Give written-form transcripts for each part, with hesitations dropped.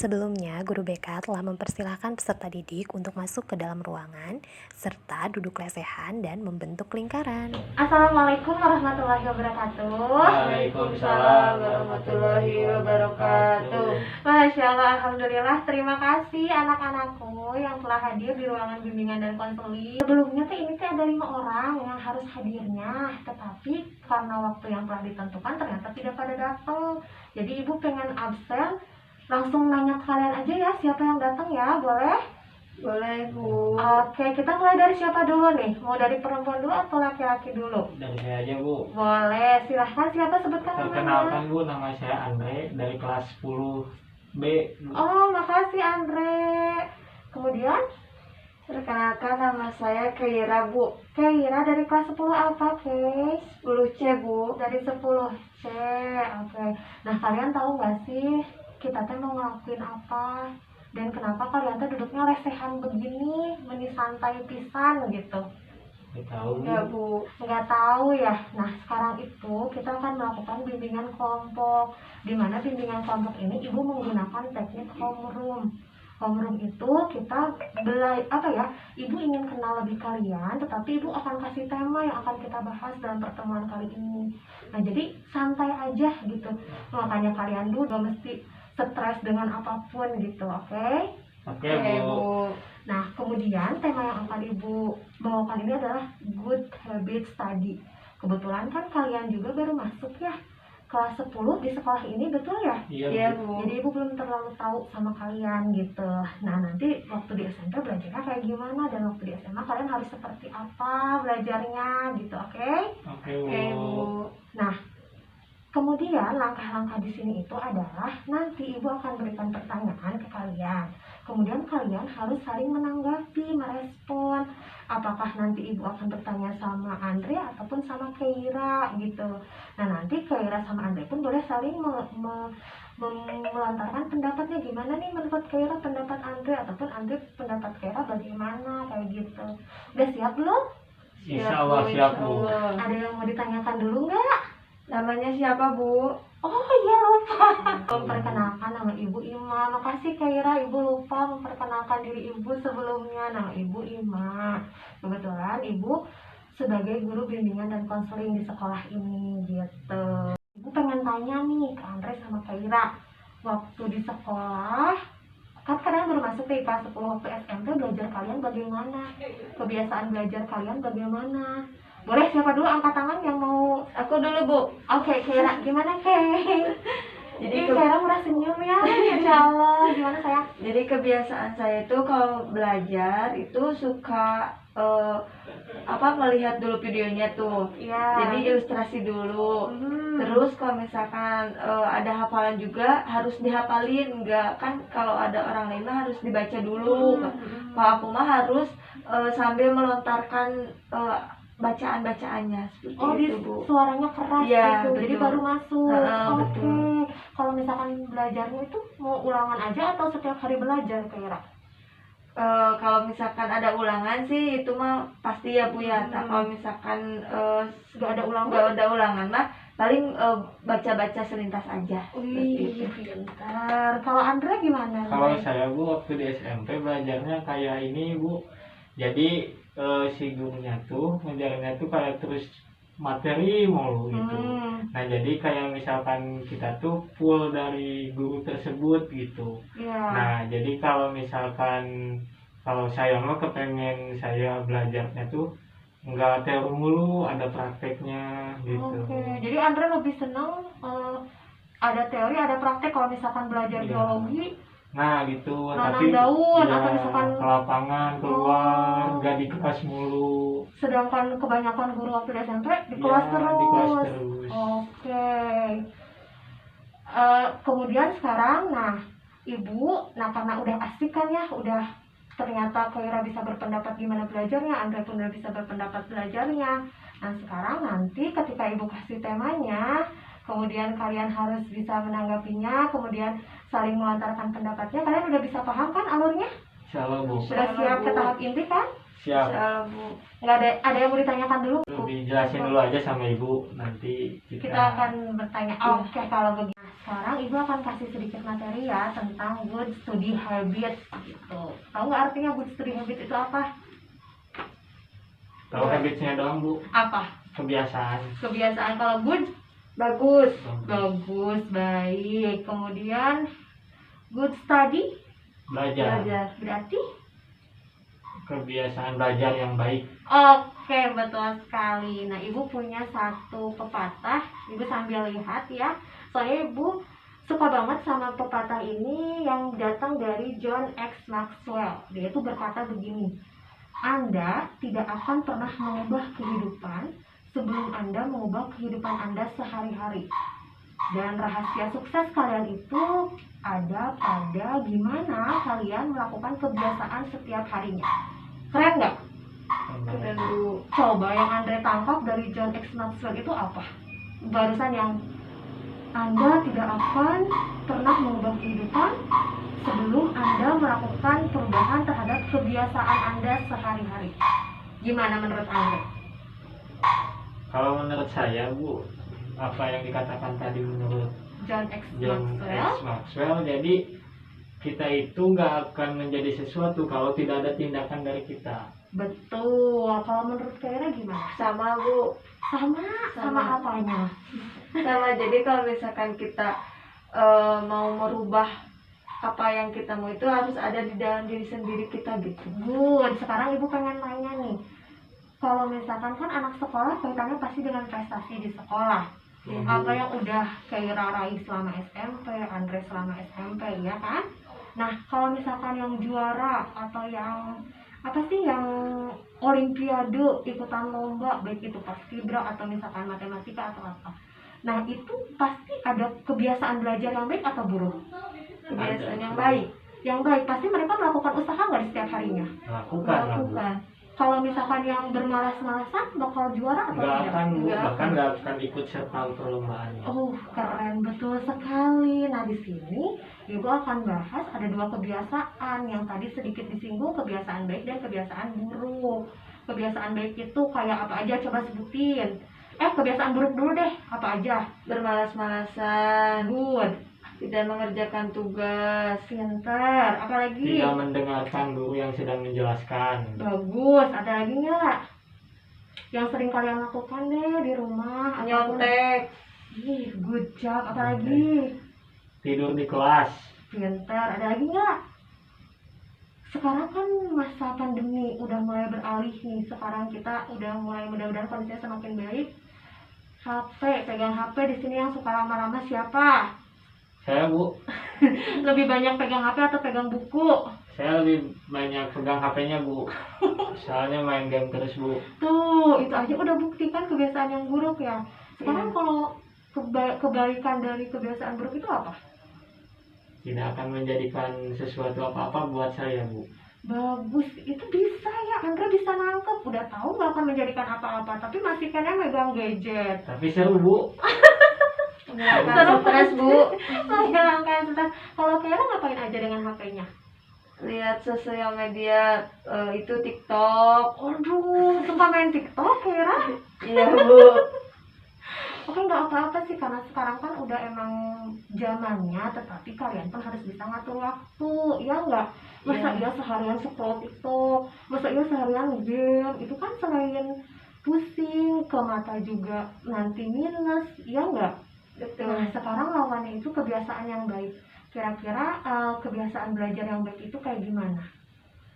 Sebelumnya, guru BK telah mempersilahkan peserta didik untuk masuk ke dalam ruangan, serta duduk lesehan dan membentuk lingkaran. Assalamualaikum warahmatullahi wabarakatuh. Waalaikumsalam warahmatullahi wabarakatuh. Masya Allah, Alhamdulillah. Terima kasih anak-anakku yang telah hadir di ruangan bimbingan dan konseling. Sebelumnya ini ada 5 orang yang harus hadirnya, tetapi karena waktu yang telah ditentukan ternyata tidak pada datang. Jadi ibu pengen absen, langsung nanya ke kalian aja ya, siapa yang datang ya, boleh? Boleh, Bu. Oke, kita mulai dari siapa dulu nih? Mau dari perempuan dulu atau laki-laki dulu? Dari saya aja, Bu. Boleh, silahkan. Siapa sebutkan namanya? Perkenalkan, Bu, nama saya Andre dari kelas 10B. Oh, makasih Andre. Kemudian? Perkenalkan, nama saya Keira, Bu. Keira dari kelas 10 apa, Kei? 10C, Bu. Dari 10C, oke. Nah, kalian tahu nggak sih kita mau ngelakuin apa? Dan kenapa kalian duduknya lesehan begini, meni santai pisan gitu? Nggak tahu, Bu. Ya, Bu. Nggak tahu ya. Nah, sekarang itu kita akan melakukan bimbingan kelompok. Di mana bimbingan kelompok ini ibu menggunakan teknik homeroom. Homeroom itu kita ibu ingin kenal lebih kalian, tetapi ibu akan kasih tema yang akan kita bahas dalam pertemuan kali ini. Nah, jadi santai aja gitu. Makanya kalian dulu gak mesti stres dengan apapun gitu, oke? Oke, Oke, Bu. Bu. Nah, kemudian tema yang akan ibu bawakan ini adalah good habit study. Kebetulan kan kalian juga baru masuk ya kelas 10 di sekolah ini, betul ya? Iya, Bu. Bu. Jadi ibu belum terlalu tahu sama kalian gitu. Nah, nanti waktu di SMP belajarnya kayak gimana, dan waktu di SMA kalian harus seperti apa belajarnya gitu, oke? Oke, Bu. Oke, Bu. Nah, kemudian langkah-langkah di sini itu adalah nanti ibu akan berikan pertanyaan ke kalian. Kemudian kalian harus saling menanggapi, merespon. Apakah nanti ibu akan bertanya sama Andre ataupun sama Keira gitu. Nah, nanti Keira sama Andre pun boleh saling melontarkan pendapatnya, gimana nih menurut Keira pendapat Andre, ataupun Andre pendapat Keira bagaimana, kayak gitu. Udah siap belum? Insya Allah siap, Bu. Ada yang mau ditanyakan dulu nggak? Namanya siapa, Bu? Oh iya, lupa. Memperkenalkan, nama ibu Ima. Makasih Keira, ibu lupa memperkenalkan diri ibu sebelumnya. Nama ibu Ima. Kebetulan ibu sebagai guru bimbingan dan konseling di sekolah ini gitu. Ibu pengen tanya nih ke Andre sama Keira. Waktu di sekolah, kan kalian baru masuk nih kelas 10, waktu SMP belajar kalian bagaimana? Kebiasaan belajar kalian bagaimana? Boleh siapa dulu angkat tangan yang mau? Aku dulu, Bu. Oke, Keira, gimana Kei? Jadi Keira merasa senyum ya, Insya Allah. Gimana sayang? Jadi kebiasaan saya itu kalau belajar itu suka melihat dulu videonya tuh. Iya. Jadi ilustrasi dulu. Terus kalau misalkan ada hafalan juga harus dihafalin, enggak kan kalau ada orang lain mah harus dibaca dulu. Kalau aku mah harus sambil melontarkan bacaan-bacaannya seperti Oh, itu, Bu. suaranya keras Iya, gitu, jadi betul. baru masuk. Oke. Betul. Kalau misalkan belajarnya itu mau ulangan aja atau setiap hari belajar, Keira? Kalau misalkan ada ulangan sih itu mah pasti ya, Bu ya. Nah, kalau misalkan Nggak ada ulangan? nggak ada ulangan mah paling baca-baca selintas aja. Wih, Seperti itu. pintar. Kalau Andre gimana? Kalau Andre? saya, Bu, waktu di SMP belajarnya kayak ini, Bu. Jadi si gurunya tuh ngajarnya tuh kayak terus materi mulu gitu. Nah, jadi kayak misalkan kita tuh full dari guru tersebut gitu. Iya. Nah, jadi kalau misalkan saya mah kepengen saya belajarnya tuh nggak teori mulu, ada prakteknya gitu. Oke, jadi Andre lebih senang ada teori, ada praktek. Kalau misalkan belajar Iya. biologi, Nah gitu, nanam tapi daun, ya, atau misalkan ke lapangan, keluar, Oh. nggak di kelas mulu. sedangkan kebanyakan guru waktu di SMP di Ya, kelas terus. di kelas terus. Oke. Kemudian sekarang, ibu, karena udah asik kan ya, udah ternyata Keira bisa berpendapat gimana belajarnya, Andre pun udah bisa berpendapat belajarnya. Nah, sekarang nanti ketika ibu kasih temanya, kemudian kalian harus bisa menanggapinya, kemudian saling melontarkan pendapatnya. Kalian udah bisa paham kan alurnya? Insya Allah, Bu. Sudah siap ke tahap inti kan? Siap. Insyaallah, Bu. Nggak ada yang mau ditanyakan dulu? Dijelasin dulu aja sama Ibu, nanti Kita akan bertanya. Oke, kalau begitu. sekarang ibu akan kasih sedikit materi ya tentang good study habit gitu. Tahu nggak artinya good study habit itu apa? Tahu habitsnya doang bu, Apa? kebiasaan. Kebiasaan. Kalau good, Bagus. bagus, baik. Kemudian good study Belajar. berarti Kebiasaan belajar yang baik. oke, betul sekali. Nah, ibu punya satu pepatah. Ibu sambil lihat ya. Soalnya ibu suka banget sama pepatah ini yang datang dari John X. Maxwell. Dia itu berkata begini, Anda tidak akan pernah mengubah kehidupan sebelum Anda mengubah kehidupan Anda sehari-hari. Dan rahasia sukses kalian itu ada pada gimana kalian melakukan kebiasaan setiap harinya. Keren nggak? Keren Bu. Coba yang Andre tangkap dari John X. Maxwell itu apa? Barusan yang Anda tidak akan pernah mengubah kehidupan sebelum Anda melakukan perubahan terhadap kebiasaan Anda sehari-hari. Gimana menurut Anda? Kalau menurut saya bu, apa yang dikatakan tadi menurut John X. John Maxwell? X. Maxwell, jadi kita itu nggak akan menjadi sesuatu kalau tidak ada tindakan dari kita. Betul. Kalau menurut Kaira gimana? Sama Bu. Sama apanya? Sama, jadi kalau misalkan kita mau merubah apa yang kita mau itu harus ada di dalam diri sendiri kita gitu. Good. Sekarang ibu pengen nanya nih. Kalau misalkan kan anak sekolah kaitannya pasti dengan prestasi di sekolah. Apa yang udah Kaira raih selama SMP, Andre selama SMP, ya kan? Nah, kalau misalkan yang juara atau yang apa sih yang olimpiade, ikutan lomba, baik itu paskibra atau misalkan matematika atau apa. Nah, itu pasti ada kebiasaan belajar yang baik atau buruk? Kebiasaan yang baik. Yang baik, pasti mereka melakukan usaha nggak di setiap harinya? Lakukan lah bu. Kalau misalkan yang bermalas-malasan bakal juara atau Nggak tidak? akan bu, Nggak bahkan nggak akan ikut serta perlombaannya. Oh, keren, betul sekali. Nah, di sini Ibu akan bahas ada dua kebiasaan yang tadi sedikit disinggung, kebiasaan baik dan kebiasaan buruk. Kebiasaan baik itu kayak apa aja? Coba sebutin. Kebiasaan buruk dulu deh. Apa aja? Bermalas-malasan, Good, tidak mengerjakan tugas, pinter. Apalagi? Tidak mendengarkan guru yang sedang menjelaskan. Bagus. Ada lagi nggak? Yang sering kalian lakukan deh di rumah. ataupun- nyontek, Ih, good job. Apalagi? Tidur di kelas. Pinter. Ada lagi nggak? Sekarang kan masa pandemi udah mulai beralih nih. Sekarang kita udah mulai, mudah-mudahan kondisinya semakin baik. Pegang HP di sini yang suka lama-lama siapa? Saya bu, Lebih banyak pegang HP atau pegang buku? saya lebih banyak pegang HP-nya bu. Soalnya main game terus bu. Tuh, itu aja udah buktikan kebiasaan yang buruk ya. Sekarang Iya. kalau kebaikan dari kebiasaan buruk itu apa? Tidak akan menjadikan sesuatu apa-apa buat saya bu. Bagus, itu bisa ya. Andra bisa nangkep, udah tahu nggak akan menjadikan apa-apa, tapi masih kena megang gadget. Tapi seru bu. menghilangkan stres Bu. Menghilangkan stres. Kalau Kira ngapain aja dengan HP-nya? Lihat sosial media, itu TikTok. Aduh, suka main TikTok Kira? Iya Bu. Oke, nggak apa-apa sih, karena sekarang kan udah emang zamannya, tetapi kalian pun harus bisa ngatur waktu, ya nggak? Masa Iya. iya seharian scroll TikTok, masa iya seharian game, itu kan selain pusing, ke mata juga nanti minus, ya nggak? Betul. Nah, sekarang lawannya itu kebiasaan yang baik. Kira-kira kebiasaan belajar yang baik itu kayak gimana?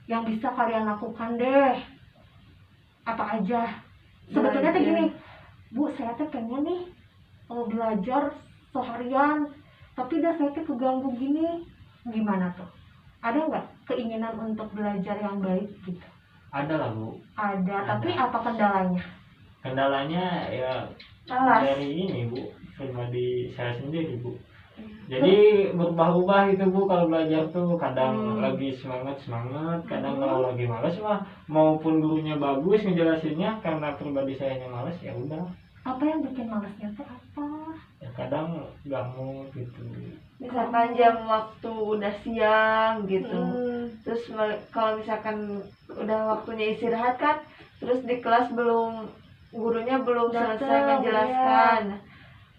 Yang bisa kalian lakukan deh. Apa aja? Sebetulnya tuh Belajar. gini, Bu, saya tuh pengen nih belajar seharian, tapi dah saya tuh keganggu gini. Gimana tuh? Ada nggak keinginan untuk belajar yang baik gitu? Ada lah bu. Ada, tapi Ada. apa kendalanya? Kendalanya ya Malas. dari ini bu, pribadi saya sendiri bu. Jadi berubah-ubah gitu bu, kalau belajar tuh kadang lagi semangat, kadang kalau lagi malas mah maupun gurunya bagus ngejelasinnya, karena pribadi saya yang malas ya udah. Apa yang bikin malasnya tuh apa? Ya kadang nggak mau gitu. Misalkan jam waktu udah siang gitu. Hmm. Terus kalau misalkan udah waktunya istirahat kan, terus di kelas gurunya belum Datang, selesai menjelaskan.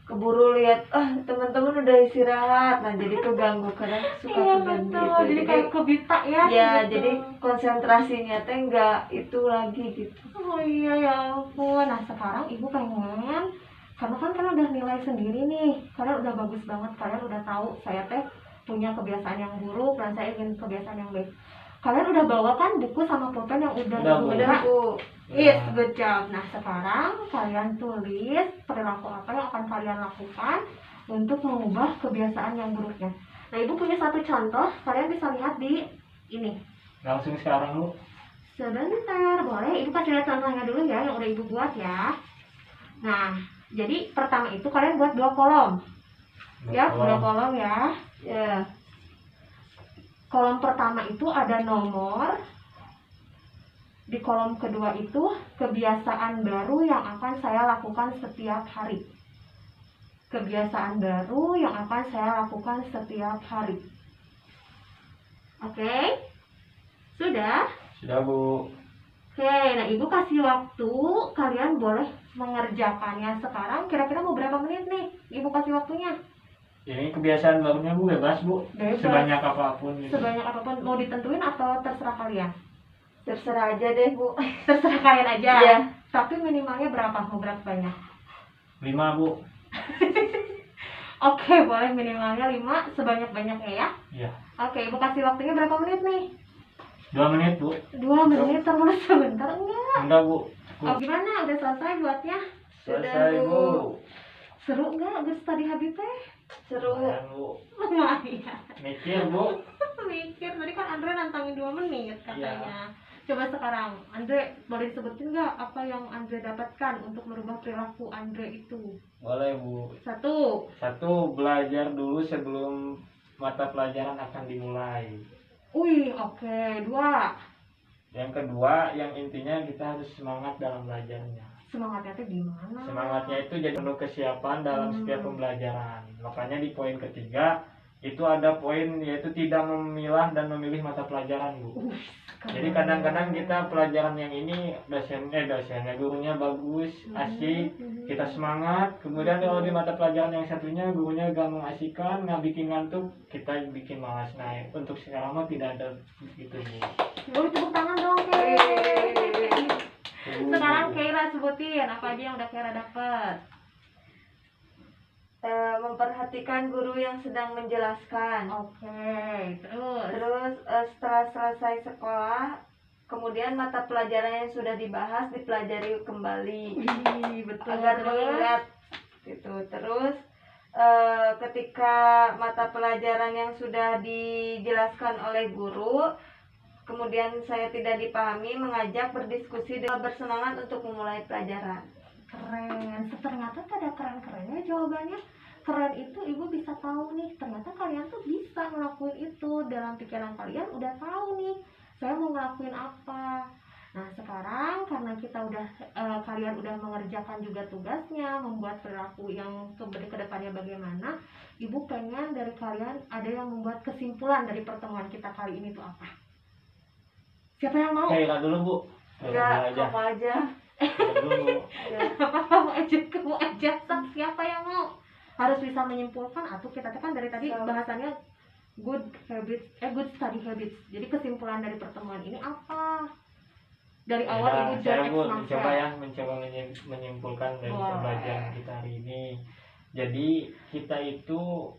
keburu lihat teman-teman udah istirahat, nah jadi keganggu, kadang suka Iya keganggu betul, gitu. jadi kayak kebita ya. Ya gitu. jadi konsentrasinya teh nggak itu lagi gitu. Oh iya ya ampun. Nah sekarang ibu pengen, karena kan kalian udah nilai sendiri nih, kalian udah bagus banget, kalian udah tahu saya teh punya kebiasaan yang buruk dan saya ingin kebiasaan yang baik. Kalian udah bawa kan buku sama pulpen yang udah Udah, Bu. ibu Udah buka? Bu. Yes, good job. Nah sekarang kalian tulis perilaku apa yang akan kalian lakukan untuk mengubah kebiasaan yang buruknya. Nah ibu punya satu contoh, kalian bisa lihat di ini. Langsung sekarang Bu. Sebentar, boleh ibu kasih lihat contohnya dulu ya yang udah ibu buat ya. Nah, jadi pertama itu kalian buat 2 kolom. Ya, 2 kolom ya. Ya. Kolom pertama itu ada nomor. Di kolom kedua itu kebiasaan baru yang akan saya lakukan setiap hari. Kebiasaan baru yang akan saya lakukan setiap hari. Oke? Sudah? Sudah Bu. Oke, nah ibu kasih waktu, kalian boleh mengerjakannya sekarang. Kira-kira mau berapa menit nih? Ibu kasih waktunya. Ini kebiasaan barunya Bu, bebas Bu. Bebas. Sebanyak apapun gitu. Sebanyak apapun, mau ditentuin atau terserah kalian? Terserah aja deh Bu. Terserah kalian aja. Iya. Tapi minimalnya berapa? Mau berapa banyak? 5 Bu. Oke, boleh minimalnya 5 sebanyak-banyaknya ya. Iya. Oke, ibu kasih waktunya berapa menit nih? 2 menit Bu. 2 menit terus sebentar enggak? Enggak Bu. Oh gimana? Udah selesai buatnya? Selesai Bu. Seru enggak good study habit teh? Seru. Lumayan, Bu. Lumayan. Mikir Bu. Mikir, tadi kan Andre nantangin 2 menit katanya. Coba sekarang, Andre boleh disebutin nggak apa yang Andre dapatkan untuk merubah perilaku Andre itu? Boleh Bu. 1. Satu, belajar dulu sebelum mata pelajaran akan dimulai. Wih, oke. 2. Yang kedua, yang intinya kita harus semangat dalam belajarnya. Semangatnya tuh gimana? Semangatnya itu jadi penuh kesiapan dalam setiap pembelajaran. Makanya di poin ketiga itu ada poin yaitu tidak memilah dan memilih mata pelajaran Bu. Jadi kadang-kadang kita pelajaran yang ini dosennya gurunya bagus, asik, kita semangat. Kemudian kalau di mata pelajaran yang satunya gurunya gak mengasihkan, nggak bikin ngantuk, kita bikin malas. Nah untuk sekarang mah tidak ada gitu Bu. Boleh tepuk tangan dong, Kay. Sekarang Keira sebutin apa aja yang udah Keira dapet. Memperhatikan guru yang sedang menjelaskan. Oke, terus. Terus setelah selesai sekolah, kemudian mata pelajaran yang sudah dibahas dipelajari kembali. Wih, betul. Agar Terus? mengingat gitu. Terus ketika mata pelajaran yang sudah dijelaskan oleh guru kemudian saya tidak dipahami, mengajak berdiskusi dan bersemangat untuk memulai pelajaran. Keren. Ternyata ada keren-kerennya jawabannya. Keren itu ibu bisa tahu nih, ternyata kalian tuh bisa ngelakuin itu. Dalam pikiran kalian udah tahu nih, saya mau ngelakuin apa. Nah sekarang karena kita udah kalian udah mengerjakan juga tugasnya, membuat perilaku yang ke depannya bagaimana, ibu pengen dari kalian ada yang membuat kesimpulan dari pertemuan kita kali ini tuh apa. Siapa yang mau? Kayak dulu Bu. Enggak, kamu aja. Dulu. Apa kamu aja siapa yang mau? Harus bisa menyimpulkan atau kita kan dari tadi bahasannya good study habits. Jadi kesimpulan dari pertemuan ini apa? Dari awal ibu saya Bu Maxwell. mencoba menyimpulkan dari pembelajaran kita hari ini. Jadi kita itu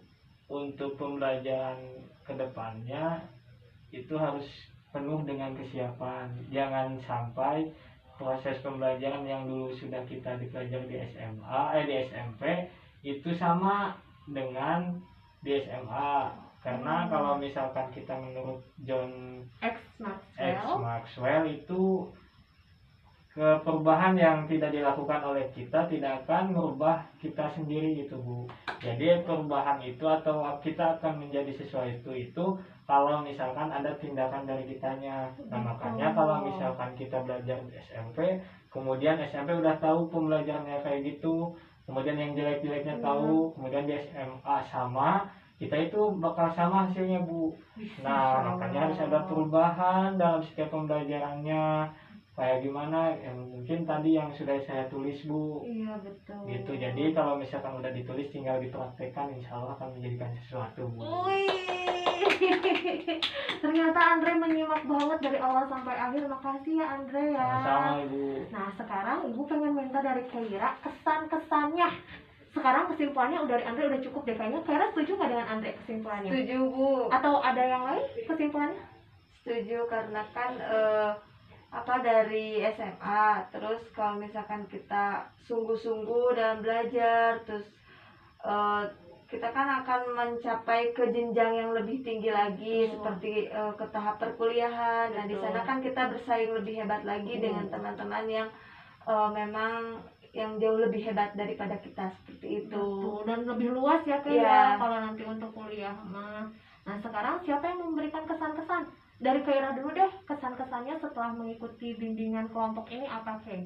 untuk pembelajaran kedepannya itu harus penuh dengan kesiapan. Jangan sampai proses pembelajaran yang dulu sudah kita dipelajari di di SMP itu sama dengan di SMA. Karena kalau misalkan kita menurut John X. Maxwell itu perubahan yang tidak dilakukan oleh kita tidak akan merubah kita sendiri gitu Bu. Jadi perubahan itu atau kita akan menjadi sesuatu itu kalau misalkan ada tindakan dari kitanya. Nah makanya kalau misalkan kita belajar di SMP, kemudian SMP udah tahu pembelajarannya kayak gitu, kemudian yang jelek-jeleknya tahu, kemudian di SMA sama, kita itu bakal sama hasilnya Bu. Nah makanya harus ada perubahan dalam setiap pembelajarannya. kayak gimana mungkin tadi yang sudah saya tulis Bu. Iya betul. Gitu, jadi kalau misalkan udah ditulis tinggal dipraktekkan, insya Allah akan menjadikan sesuatu Bu. Wih, ternyata Andre menyimak banget dari awal sampai akhir. Makasih ya Andre ya. Sama-sama Ibu. Nah sekarang Ibu pengen minta dari Kaira kesan-kesannya. Sekarang kesimpulannya udah dari Andre udah cukup deh kayaknya. Kaira setuju nggak dengan Andre kesimpulannya? Setuju Bu. Atau ada yang lain kesimpulannya? Setuju karena kan dari SMA, terus kalau misalkan kita sungguh-sungguh dalam belajar, terus kita kan akan mencapai ke jenjang yang lebih tinggi lagi, seperti ke tahap perkuliahan. Nah di sana kan kita bersaing lebih hebat lagi dengan teman-teman yang memang yang jauh lebih hebat daripada kita, seperti itu. Betul. Dan lebih luas ya Kaira kalau nanti untuk kuliah mah. Nah sekarang siapa yang memberikan kesan-kesan? Dari Kaira dulu deh, kesan-kesannya setelah mengikuti bimbingan kelompok ini apa Kay?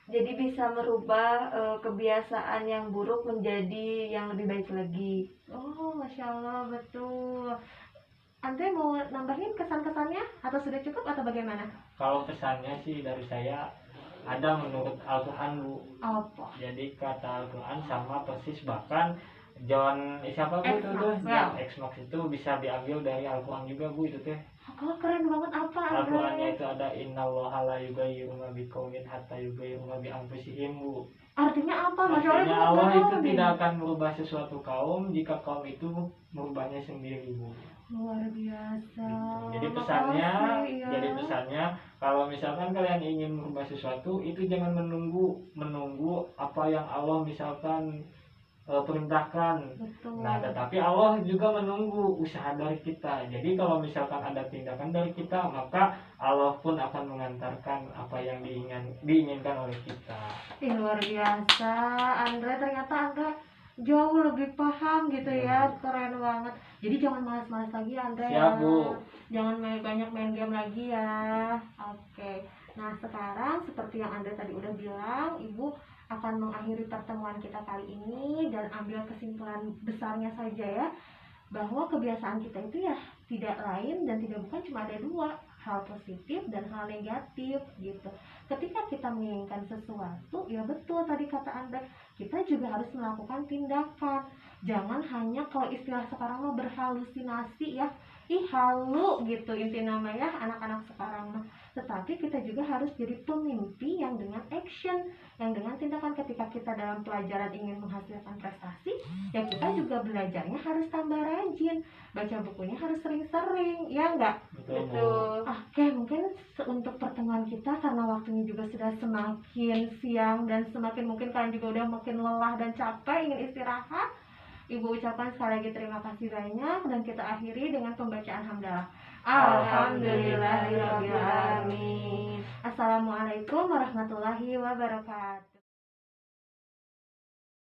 Jadi bisa merubah kebiasaan yang buruk menjadi yang lebih baik lagi. Oh, Masya Allah, betul. Andre mau nambahin kesan-kesannya? Atau sudah cukup atau bagaimana? Kalau pesannya sih dari saya ada menurut Al-Quran Bu. Apa? Jadi kata Al-Quran sama persis, bahkan John siapa Bu itu tuh? Ya. X-Max itu bisa diambil dari Al-Quran juga Bu itu teh. Oh, keren banget apa Al-Qurannya Andre? itu ada innallaha la yughayyiru ma biqaumin hatta yughayyiru ma bi anfusihim Bu. Artinya apa? Masya Allah, Artinya itu Allah nggak itu tahu nih. tidak akan merubah sesuatu kaum jika kaum itu merubahnya sendiri Bu. Luar biasa. Jadi pesannya, Makasih, ya. jadi pesannya kalau misalkan kalian ingin merubah sesuatu itu jangan menunggu apa yang Allah misalkan perintahkan. Betul. Nah, tetapi Allah juga menunggu usaha dari kita. Jadi kalau misalkan ada tindakan dari kita, maka Allah pun akan mengantarkan apa yang diinginkan oleh kita. Ih, luar biasa. Andre, ternyata Andre jauh lebih paham gitu ya. Keren banget. Jadi jangan malas-malas lagi Andre. Siap, ya. Bu. Jangan banyak main game lagi ya. Oke. Nah sekarang seperti yang Andre tadi udah bilang, Ibu akan mengakhiri pertemuan kita kali ini dan ambil kesimpulan besarnya saja ya, bahwa kebiasaan kita itu ya tidak lain dan tidak bukan cuma ada dua, hal positif dan hal negatif gitu. Ketika kita menginginkan sesuatu, ya betul tadi kata Andre, kita juga harus melakukan tindakan. Jangan hanya kalau istilah sekarang mah berhalusinasi ya, halu gitu inti namanya anak-anak sekarang mah. Tetapi kita juga harus jadi pemimpi yang dengan action, yang dengan tindakan. Ketika kita dalam pelajaran ingin menghasilkan prestasi, ya kita juga belajarnya harus tambah rajin, baca bukunya harus sering-sering, ya enggak? Betul, Bu. Betul. Oke, mungkin untuk pertemuan kita karena waktunya juga sudah semakin siang dan semakin mungkin kalian juga udah makin lelah dan capek ingin istirahat. Ibu ucapkan sekali lagi terima kasih banyak dan kita akhiri dengan pembacaan hamdalah. Alhamdulillahirabbil alamin. Assalamualaikum warahmatullahi wabarakatuh.